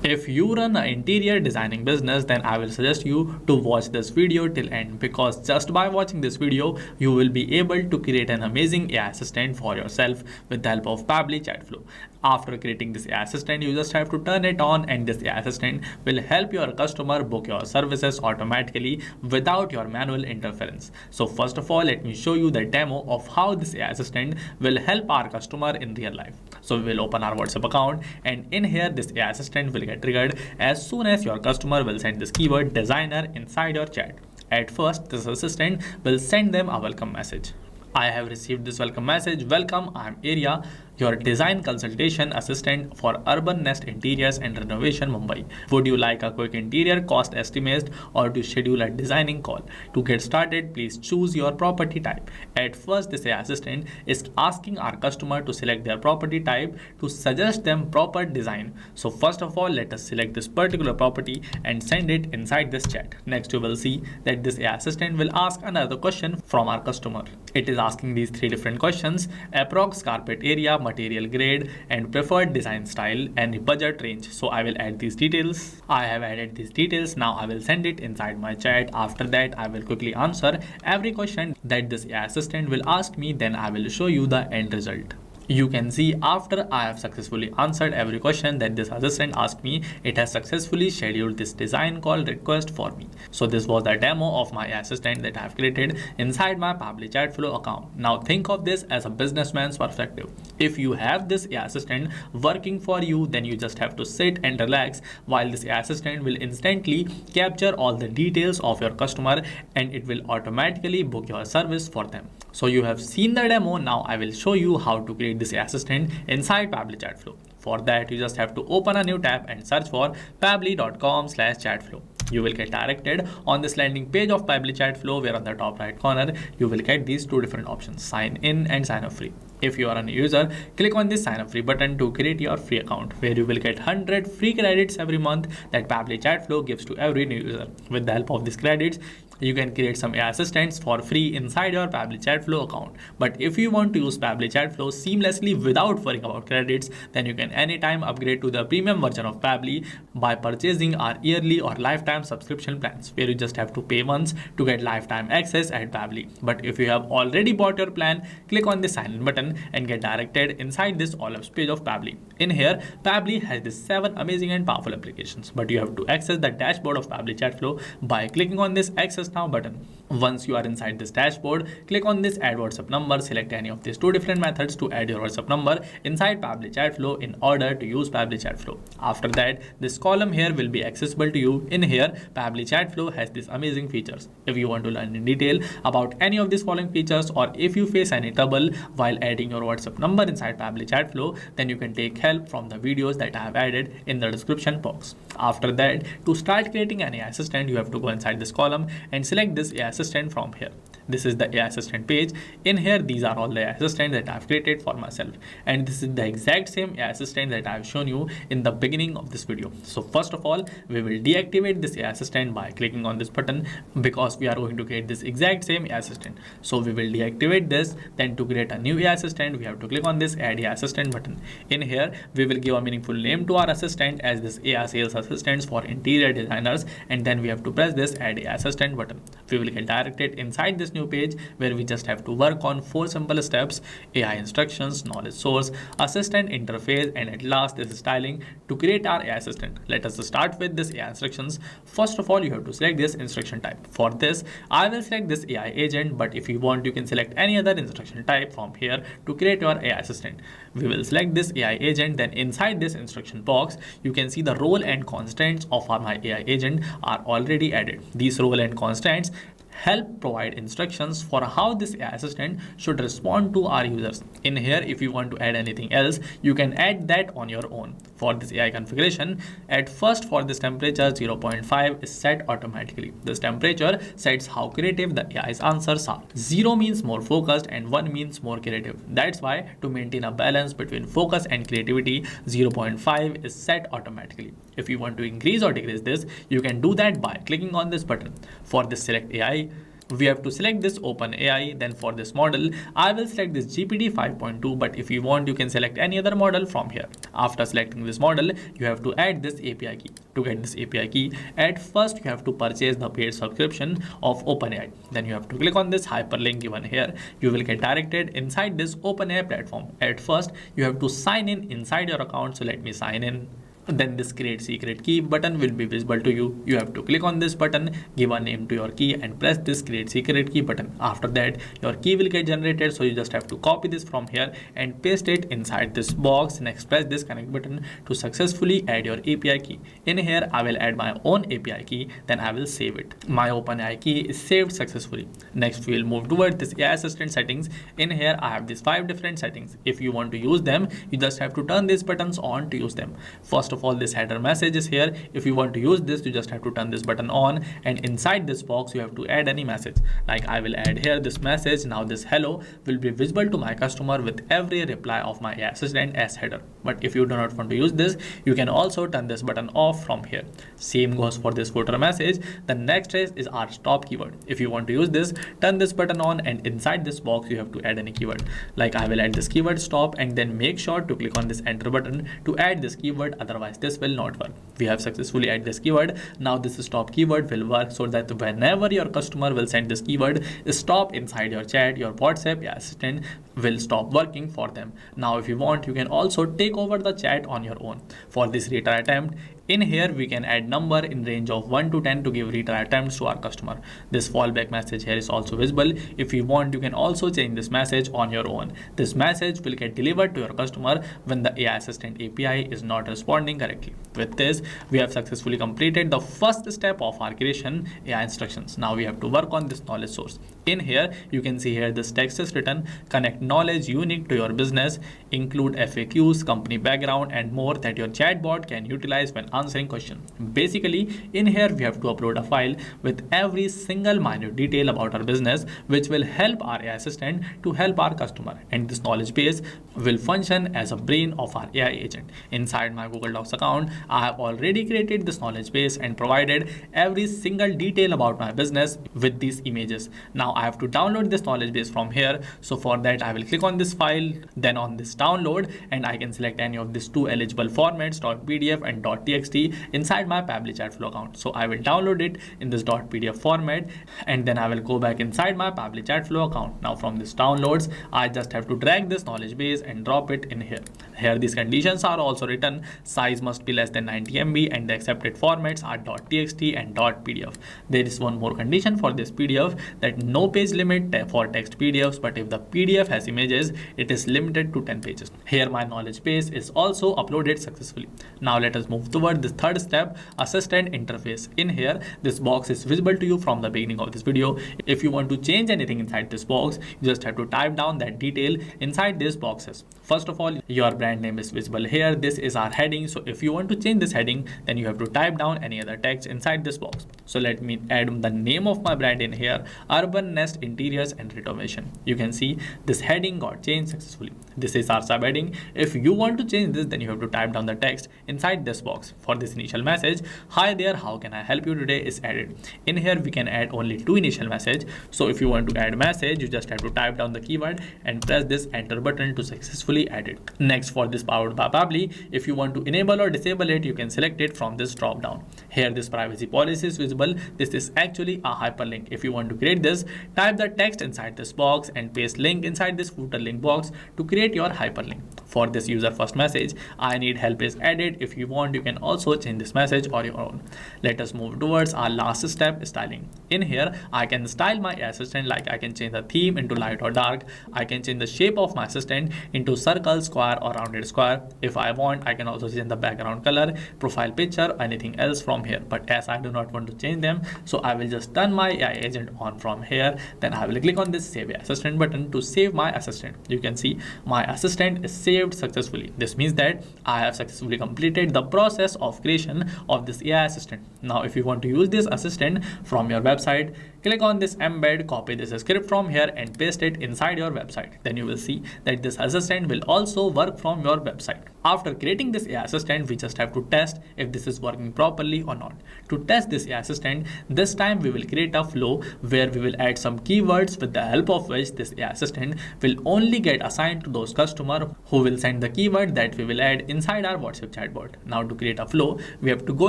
If you run an interior designing business, then I will suggest you to watch this video till end, because just by watching this video, you will be able to create an amazing AI assistant for yourself with the help of Pabbly Chatflow. After creating this AI assistant, you just have to turn it on, and this AI assistant will help your customer book your services automatically without your manual interference. So first of all, let me show you the demo of how this AI assistant will help our customer in real life. So we will open our WhatsApp account, and in here this AI assistant will get triggered as soon as your customer will send this keyword designer inside your chat. At first, this assistant will send them a welcome message. I have received this welcome message. Welcome, I am Area, your design consultation assistant for Urban Nest Interiors and Renovation, Mumbai. Would you like a quick interior cost estimate or to schedule a designing call? To get started, please choose your property type. At first, this AI assistant is asking our customer to select their property type to suggest them proper design. So first of all, let us select this particular property and send it inside this chat. Next, you will see that this AI assistant will ask another question from our customer. It is asking these three different questions: approx carpet area, material grade, and preferred design style, and budget range. So I will add these details. I have added these details. Now I will send it inside my chat. After that, I will quickly answer every question that this AI assistant will ask me. Then I will show you the end result. You can see after I have successfully answered every question that this assistant asked me, it has successfully scheduled this design call request for me. So this was the demo of my assistant that I have created inside my Pabbly Chatflow account. Now think of this as a businessman's perspective. If you have this AI assistant working for you, then you just have to sit and relax while this AI assistant will instantly capture all the details of your customer, and it will automatically book your service for them. So you have seen the demo. Now I will show you how to create this assistant inside Pabbly Chatflow. For that, you just have to open a new tab and search for pabbly.com/chatflow. You will get directed on this landing page of Pabbly Chatflow, where on the top right corner you will get these two different options: sign in and sign up free. If you are a new user, click on this sign up free button to create your free account, where you will get 100 free credits every month that Pabbly Chatflow gives to every new user. With the help of these credits, you can create some AI assistants for free inside your Pabbly Chatflow account. But if you want to use Pabbly Chatflow seamlessly without worrying about credits, then you can anytime upgrade to the premium version of Pabbly by purchasing our yearly or lifetime subscription plans, where you just have to pay once to get lifetime access at Pabbly. But if you have already bought your plan, click on the sign in button and get directed inside this all-ups page of Pabbly. In here, Pabbly has these 7 amazing and powerful applications, but you have to access the dashboard of Pabbly Chatflow by clicking on this access now button. Once you are inside this dashboard, click on this add WhatsApp number. Select any of these two different methods to add your WhatsApp number inside Pabbly Chatflow in order to use Pabbly Chatflow. After that, this column here will be accessible to you. In here, Pabbly Chatflow has these amazing features. If you want to learn in detail about any of these following features, or if you face any trouble while adding your WhatsApp number inside Pabbly Chatflow, then you can take help from the videos that I have added in the description box. After that, to start creating an AI assistant, you have to go inside this column and select this AI assistant from here. This is the AI assistant page. In here, these are all the AI assistants that I've created for myself, and this is the exact same AI assistant that I've shown you in the beginning of this video. So first of all, we will deactivate this AI assistant by clicking on this button, because we are going to create this exact same AI assistant. So we will deactivate this. Then to create a new AI assistant, we have to click on this add AI assistant button. In here, we will give a meaningful name to our assistant as this AI sales assistants for interior designers, and then we have to press this add AI assistant button. We will get directed inside this new page, where we just have to work on 4 simple steps: AI instructions, knowledge source, assistant interface, and at last this styling to create our AI assistant. Let us start with this AI instructions. First of all, you have to select this instruction type. For this, I will select this AI agent, but if you want, you can select any other instruction type from here to create your AI assistant. We will select this AI agent. Then inside this instruction box, you can see the role and constants of my AI agent are already added. These role and constants help provide instructions for how this AI assistant should respond to our users. In here, if you want to add anything else, you can add that on your own. For this AI configuration, at first for this temperature, 0.5 is set automatically. This temperature sets how creative the AI's answers are. 0 means more focused and 1 means more creative. That's why to maintain a balance between focus and creativity, 0.5 is set automatically. If you want to increase or decrease this, you can do that by clicking on this button. For this select AI, we have to select this OpenAI. Then for this model, I will select this GPT 5.2, but if you want, you can select any other model from here. After selecting this model, you have to add this API key. To get this API key, at first you have to purchase the paid subscription of OpenAI. Then you have to click on this hyperlink given here. You will get directed inside this OpenAI platform. At first, you have to sign in inside your account. So let me sign in. Then this create secret key button will be visible to you. You have to click on this button, give a name to your key and press this create secret key button. After that, your key will get generated. So you just have to copy this from here and paste it inside this box. Next, press this connect button to successfully add your API key. In here, I will add my own API key. Then I will save it. My OpenAI key is saved successfully. Next, we will move towards this AI assistant settings. In here, I have these 5 different settings. If you want to use them, you just have to turn these buttons on to use them. First of all, this header message is here. If you want to use this, you just have to turn this button on, and inside this box you have to add any message. Like I will add here this message. Now this hello will be visible to my customer with every reply of my AI assistant as header. But if you do not want to use this, you can also turn this button off from here. Same goes for this footer message. The next is our stop keyword. If you want to use this, turn this button on, and inside this box you have to add any keyword. Like I will add this keyword stop, and then make sure to click on this enter button to add this keyword. Otherwise this will not work. We have successfully added this keyword. Now this stop keyword will work so that whenever your customer will send this keyword stop inside your chat, your WhatsApp assistant will stop working for them. Now if you want, you can also take over the chat on your own. For this retry attempt, in here we can add number in range of 1 to 10 to give retry attempts to our customer. This fallback message here is also visible. If you want, you can also change this message on your own. This message will get delivered to your customer when the AI assistant API is not responding correctly. With this, we have successfully completed the first step of our creation AI instructions. Now we have to work on this knowledge source. In here, you can see here this text is written, connect knowledge unique to your business, include FAQs, company background and more that your chatbot can utilize when answering question. Basically, in here we have to upload a file with every single minute detail about our business, which will help our AI assistant to help our customer. And this knowledge base will function as a brain of our AI agent. Inside my Google Docs account, I have already created this knowledge base and provided every single detail about my business with these images. Now I have to download this knowledge base from here. So for that, I will click on this file, then on this download, and I can select any of these 2 eligible formats, .pdf and .txt inside my Pabbly Chatflow account. So I will download it in this .pdf format, and then I will go back inside my Pabbly Chatflow account. Now from this downloads, I just have to drag this knowledge base and drop it in here. Here these conditions are also written. Size must be less than 90 MB and the accepted formats are .txt and .pdf. There is one more condition for this PDF, that no page limit for text PDFs, but if the PDF has images, it is limited to 10 pages. Here my knowledge base is also uploaded successfully. Now let us move toward the third step, assistant interface. In here, this box is visible to you from the beginning of this video. If you want to change anything inside this box, you just have to type down that detail inside these boxes. First of all, your brand name is visible here. This is our heading. So if you want to change this heading, then you have to type down any other text inside this box. So let me add the name of my brand in here, Urban Nest Interiors and Renovation. You can see this heading got changed successfully. This is our subheading. If you want to change this, then you have to type down the text inside this box. For this initial message, hi there, how can I help you today, is added. In here we can add only 2 initial message. So if you want to add message, you just have to type down the keyword and press this enter button to successfully add it. Next, for this powered by Pabbly, if you want to enable or disable it, you can select it from this drop down. Here this privacy policy is visible. This is actually a hyperlink. If you want to create this, type the text inside this box and paste link inside this footer link box to create your hyperlink. For this user first message, I need help is added. If you want, you can also change this message or your own. Let us move towards our last step, styling. In here, I can style my assistant, like I can change the theme into light or dark. I can change the shape of my assistant into circle, square or rounded square. If I want, I can also change the background color, profile picture, anything else from here. But as I do not want to change them, so I will just turn my AI agent on from here. Then I will click on this save assistant button to save my assistant. You can see my assistant is saved successfully. This means that I have successfully completed the process of creation of this AI assistant. Now if you want to use this assistant from your website, click on this embed, copy this script from here and paste it inside your website. Then you will see that this assistant will also work from your website. After creating this AI assistant, we just have to test if this is working properly or not. To test this AI assistant, this time we will create a flow where we will add some keywords with the help of which this AI assistant will only get assigned to those customers who will send the keyword that we will add inside our WhatsApp chatbot. Now to create a flow, we have to go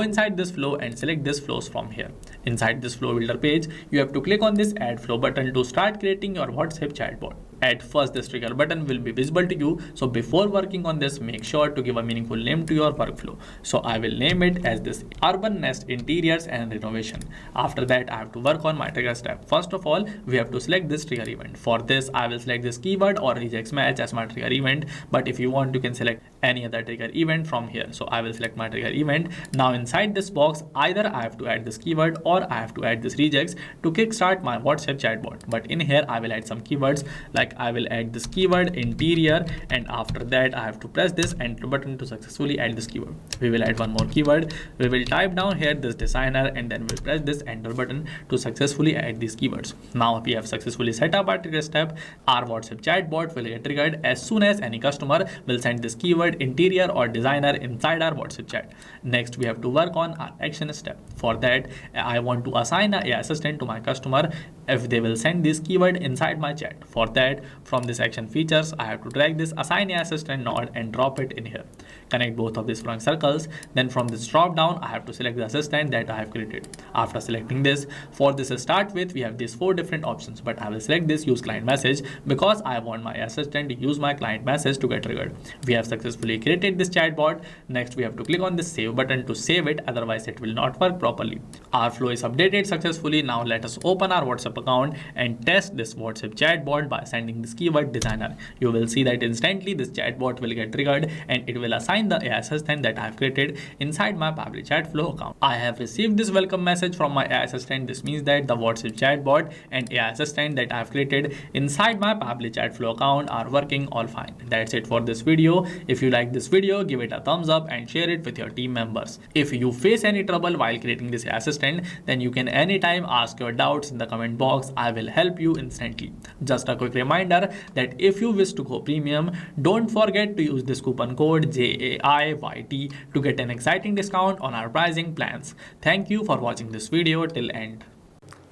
inside this flow and select this flows from here. Inside this flow builder page, you have to click on this add flow button to start creating your WhatsApp chatbot. At first, this trigger button will be visible to you. So before working on this, make sure to give a meaningful name to your workflow. So I will name it as this Urban Nest Interiors and Renovation. After that, I have to work on my trigger step. First of all, we have to select this trigger event. For this, I will select this keyword or regex match as my trigger event. But if you want, you can select any other trigger event from here. So I will select my trigger event. Now inside this box, either I have to add this keyword or I have to add this regex to kickstart my WhatsApp chatbot. But in here, I will add some keywords like I will add this keyword interior, and after that I have to press this enter button to successfully add this keyword. We will add one more keyword. We will type down here this designer and then we'll press this enter button to successfully add these keywords. Now we have successfully set up our trigger step. Our WhatsApp chatbot will get triggered as soon as any customer will send this keyword interior or designer inside our WhatsApp chat. Next, we have to work on our action step. For that, I want to assign an AI assistant to my customer if they will send this keyword inside my chat. For that, from this action features, I have to drag this assign AI assistant node and drop it in here. Connect both of these front circles. Then from this drop down, I have to select the assistant that I have created. After selecting this, for this to start with, we have these 4 different options, but I will select this use client message because I want my assistant to use my client message to get triggered. We have successfully created this chatbot. Next, we have to click on this save button to save it, otherwise it will not work properly. Our flow is updated successfully. Now let us open our WhatsApp account and test this WhatsApp chatbot by sending this keyword designer. You will see that instantly this chatbot will get triggered and it will assign the AI assistant that I have created inside my Pabbly Chatflow account. I have received this welcome message from my AI assistant. This means that the WhatsApp chatbot and AI assistant that I have created inside my Pabbly Chatflow account are working all fine. That's it for this video. If you like this video, give it a thumbs up and share it with your team members. If you face any trouble while creating this AI assistant, then you can anytime ask your doubts in the comment box. I will help you instantly. Just a quick reminder that if you wish to go premium, don't forget to use this coupon code JAIYT to get an exciting discount on our pricing plans. Thank you for watching this video till end.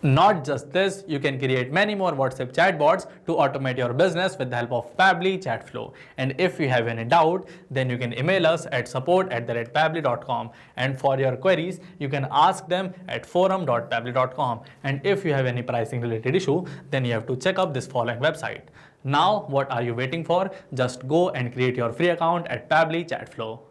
Not just this, you can create many more WhatsApp chatbots to automate your business with the help of Pabbly Chatflow. And if you have any doubt, then you can email us at support@pabbly.com. And for your queries, you can ask them at forum.pabbly.com. And if you have any pricing related issue, then you have to check up this following website. Now, what are you waiting for? Just go and create your free account at Pabbly Chatflow.